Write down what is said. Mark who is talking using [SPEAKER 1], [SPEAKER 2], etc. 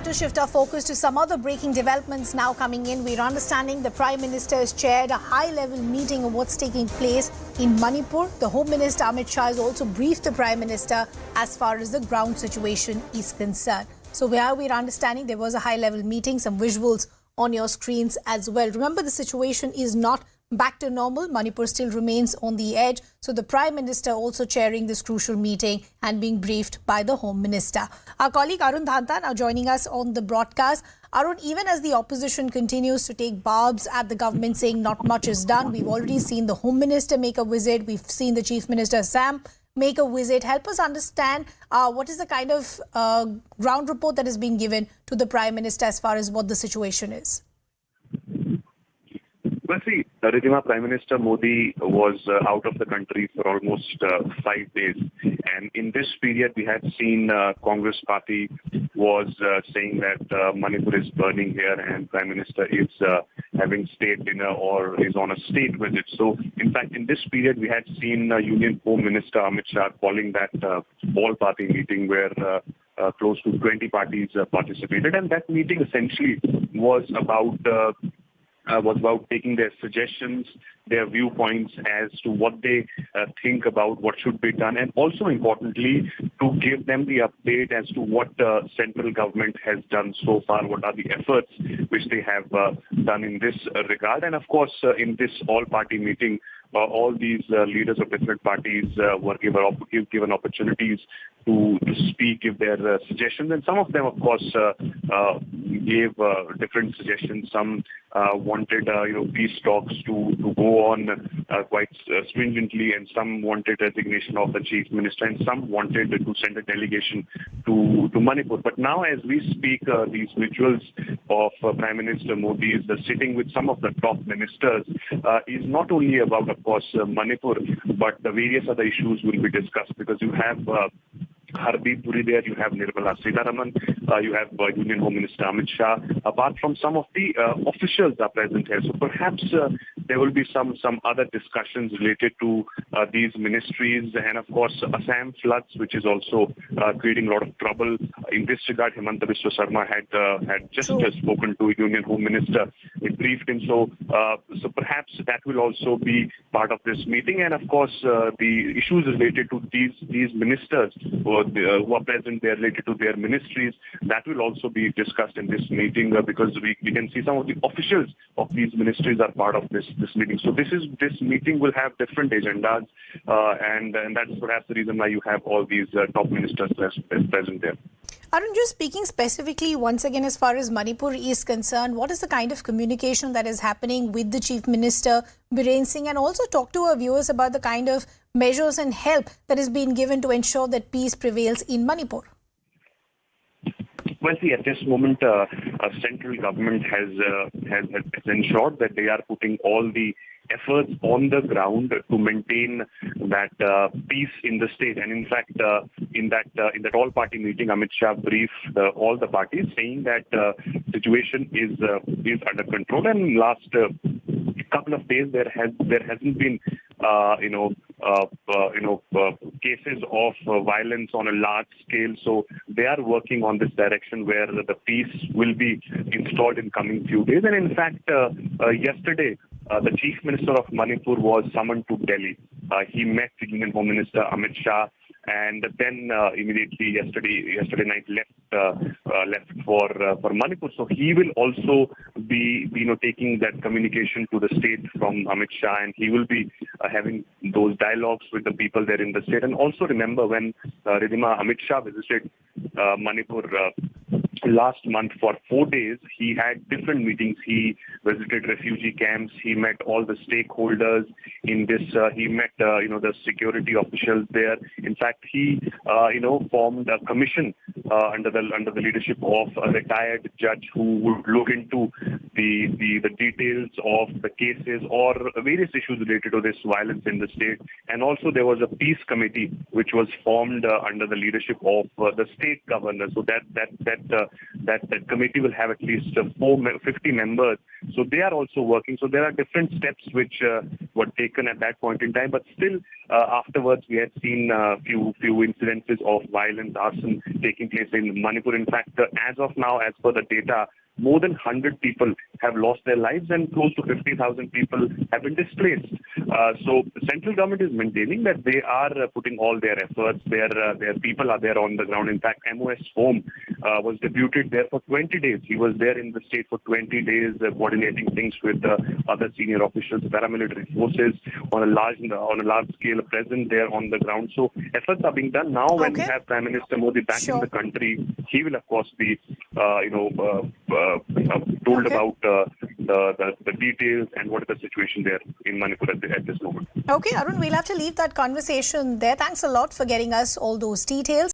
[SPEAKER 1] to shift our focus to some other breaking developments now coming in. We're understanding the Prime Minister has chaired a high-level meeting of what's taking place in Manipur. The Home Minister Amit Shah has also briefed the Prime Minister as far as the ground situation is concerned. So we're understanding there was a high-level meeting, some visuals on your screens as well. Remember, the situation is not back to normal. Manipur still remains on the edge. So the Prime Minister also chairing this crucial meeting and being briefed by the Home Minister. Our colleague Arun Dhanta now joining us on the broadcast. Arun, even as the opposition continues to take barbs at the government saying not much is done, we've already seen the Home Minister make a visit. We've seen the Chief Minister Sam make a visit. Help us understand what is the kind of ground report that is being given to the Prime Minister as far as what the situation is.
[SPEAKER 2] Well, see, Ridhima, Prime Minister Modi was out of the country for almost 5 days. And in this period, we had seen Congress party was saying that Manipur is burning here and Prime Minister is having state dinner or is on a state visit. So, in fact, in this period, we had seen Union Home Minister Amit Shah calling that all-party meeting where close to 20 parties participated. And that meeting essentially was about taking their suggestions, their viewpoints as to what they think about what should be done, and also importantly to give them the update as to what central government has done so far, what are the efforts which they have done in this regard. And of course, in this all-party meeting, all these leaders of different parties were given opportunities to speak, give their suggestions, and some of them, of course, gave different suggestions. Some wanted, peace talks to go on quite stringently, and some wanted resignation of the Chief Minister, and some wanted to send a delegation to Manipur. But now, as we speak, these visuals of Prime Minister Modi is sitting with some of the top ministers is not only about, of course, Manipur, but the various other issues will be discussed, because you have Hardeep Puri there, you have Nirmala Sitharaman, you have Union Home Minister Amit Shah, apart from some of the officials are present here. So perhaps there will be some other discussions related to these ministries, and of course Assam floods, which is also creating a lot of trouble. In this regard, Himanta Biswa Sarma had just spoken to Union Home Minister. It briefed him, so perhaps that will also be part of this meeting. And of course, the issues related to these ministers who are present there related to their ministries, that will also be discussed in this meeting, because we can see some of the officials of these ministries are part of this meeting. So this meeting will have different agendas, and that's perhaps the reason why you have all these top ministers present there.
[SPEAKER 1] Arun, just speaking specifically once again as far as Manipur is concerned, what is the kind of communication that is happening with the Chief Minister, Biren Singh, and also talk to our viewers about the kind of measures and help that is being given to ensure that peace prevails in Manipur?
[SPEAKER 2] Well, see, at this moment, central government has ensured that they are putting all the efforts on the ground to maintain that peace in the state. And in fact, in that all-party meeting, Amit Shah briefed all the parties, saying that situation is under control. And last couple of days, there hasn't been cases of violence on a large scale. So they are working on this direction where the peace will be installed in coming few days. And in fact, yesterday, the Chief Minister of Manipur was summoned to Delhi. He met the Union Home Minister Amit Shah, and then immediately yesterday night left for Manipur. So he will also be taking that communication to the state from Amit Shah, and he will be having those dialogues with the people there in the state. And also remember, when Ridhima Amit Shah visited Manipur last month for 4 days, he had different meetings. He visited refugee camps. He met all the stakeholders in this. He met the security officials there. In fact, he formed a commission under the leadership of a retired judge who would look into the details of the cases or various issues related to this violence in the state. And also there was a peace committee which was formed under the leadership of the state governor. So that committee will have at least 50 members. So they are also working. So there are different steps which were taken at that point in time. But still, afterwards, we had seen few incidences of violence, arson taking place in Manipur. In fact, as of now, as per the data, more than 100 people have lost their lives and close to 50,000 people have been displaced. So the central government is maintaining that they are putting all their efforts. Their people are there on the ground. In fact, MOS Home was deputed there for 20 days. He was there in the state for 20 days, coordinating things with other senior officials, paramilitary forces on a large scale present there on the ground. So efforts are being done now. When we have Prime Minister Modi back in the country, he will of course be told about the details and what is the situation there in Manipur at this moment.
[SPEAKER 1] Okay, Arun, we'll have to leave that conversation there. Thanks a lot for getting us all those details.